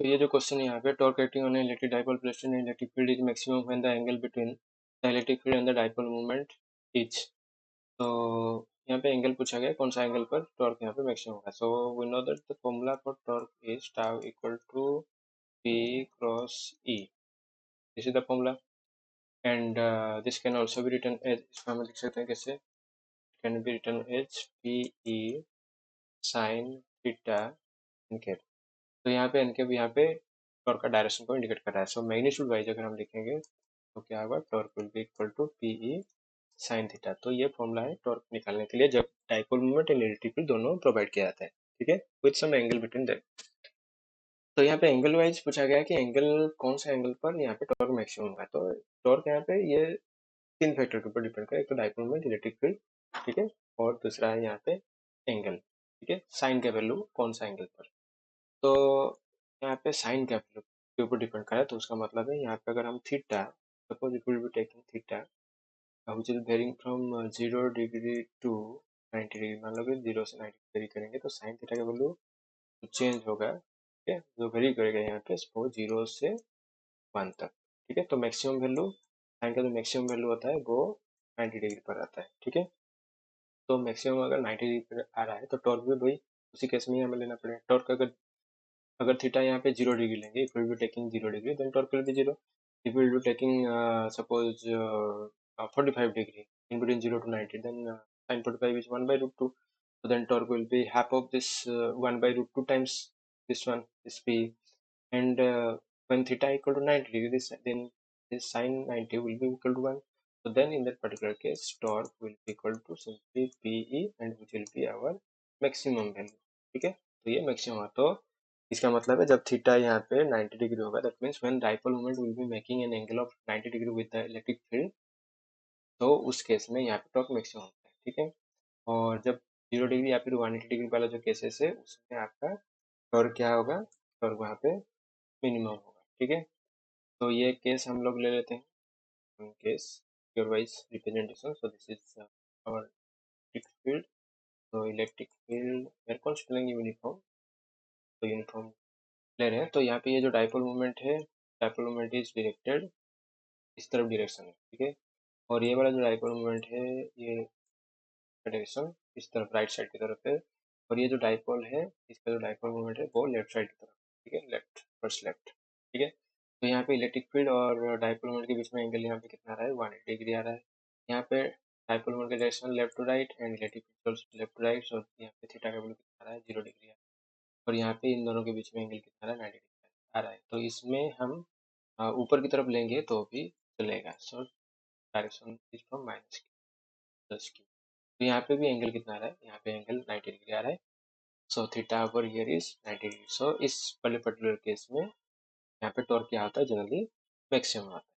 तो ये जो क्वेश्चन है यहाँ पे, torque acting on electric dipole placed in electric field is maximum when the angle between the electric field and the dipole moment is. तो यहाँ पे एंगल पूछा गया, कौन सा एंगल पर टॉर्क यहाँ पे मैक्सिमम होगा। So we know that the formula for torque is tau equal to P cross E। This is the formula and this can also be written as, इसको हम लिख सकते हैं कैसे, can be written as P E sine theta n cap. तो यहाँ पे N cap यहाँ पे टॉर्क का डायरेक्शन को इंडिकेट कर रहा है। सो मैग्नीट्यूड वाइज अगर हम लिखेंगे तो क्या होगा, torque will be equal to P E sine theta. तो ये फॉर्मूला है टॉर्क निकालने के लिए जब dipole moment and electric field दोनों प्रोवाइड किया जाता है, ठीक है, with some angle between them. तो यहाँ पे एंगल वाइज पूछा गया है कि एंगल, कौन सा एंगल पर यहाँ पे टॉर्क मैक्सिमम होगा। तो टॉर्क यहाँ पे ये तीन फैक्टर के ऊपर डिपेंड करे, एक तो डाइपोल मोमेंट, इलेक्ट्रिक फील्ड, ठीक है, और दूसरा है यहाँ पे एंगल, ठीक है, साइन का वैल्यू कौन सा एंगल पर। तो यहाँ पे साइन का वैल्यू के ऊपर डिपेंड करे, तो उसका मतलब है यहाँ पे अगर हम theta, suppose it will be taking theta which is varying from 0 degree to 90 degree, मान लो कि 0 से 90 वेरी करेंगे तो साइन थीटा का वैल्यू चेंज होगा, ठीक है, जो वेरी करेगा यहाँ पे सपोज 0 से 1 तक, ठीक है। तो मैक्सिमम वैल्यू, साइन का जो मैक्सिमम वैल्यू होता है वो 90 डिग्री पर आता है, ठीक है। तो मैक्सिमम अगर 90 डिग्री पर आ रहा है तो टॉर्क भी वही उसी केस में ही हमें लेना पड़ेगा। टॉर्क अगर अगर थीटा यहाँ पे 0 डिग्री लेंगे, if will be taking 0 degree, then torque will be 0। If will be taking suppose 45 degree in between 0 to 90, then sin 45 is 1 by root 2. So then torque will be half of this 1 by root 2 times this one, this P. And when theta equal to 90 degree, then this sin 90 will be equal to 1. So then in that particular case, torque will be equal to simply PE, and which will be our maximum value, ठीक है। तो ये maximum है, तो इसका मतलब है जब थीटा यहाँ पे 90 डिग्री होगा, that means when dipole moment will be making an angle of 90 degree with the electric field, तो उस केस में यहाँ पे टॉर्क मैक्सिमम होता है, ठीक है। और जब 0 डिग्री या फिर 180 डिग्री वाला जो केसेस है उसमें आपका टॉर्क क्या होगा, टॉर्क वहाँ पे मिनिमम होगा, ठीक है। तो ये केस हम लोग ले लेते हैं, case pure wise representation. So this is our electric field. तो इलेक्ट्रिक फील्ड मेरे कौन सा लेंगे, यूनिफॉर्म, तो यूनिफॉर्म ले रहे हैं। तो यहाँ पे ये जो डाइपोल मूवमेंट है, डाइपोल मूवमेंट इज डायरेक्टेड इस तरफ डायरेक्शन है, ठीक है। और ये वाला जो डाइपोल मूवमेंट है ये डायरेक्शन इस तरफ राइट साइड की तरफ है। और ये जो डाइपोल है, इसका जो डाइपोल मोमेंट है वो लेफ्ट साइड की तरफ, ठीक है, लेफ्ट फर्स्ट लेफ्ट, ठीक है। तो यहाँ पे इलेक्ट्रिक फील्ड और डाइपोल मोमेंट के बीच में एंगल यहाँ पे कितना आ रहा है, 180 डिग्री आ रहा है। यहाँ पे डाइपोल मोमेंट का direction left to right and electric field left to right. और यहाँ पे थीटा का वैल्यू कितना आ रहा है, 0 डिग्री है। और यहाँ पे इन दोनों के बीच में एंगल कितना आ रहा है, 90 डिग्री आ रहा है। तो इसमें हम ऊपर की तरफ लेंगे तो भी चलेगा। So direction is from minus की प्लस की। तो यहाँ पे भी एंगल कितना आ रहा है, यहाँ पे एंगल 90 डिग्री आ रहा है। So theta over here is 90 degree. So इस वाले पर्टिकुलर केस में यहाँ पे टॉर्क क्या होता है, जनरली मैक्सिमम आता है।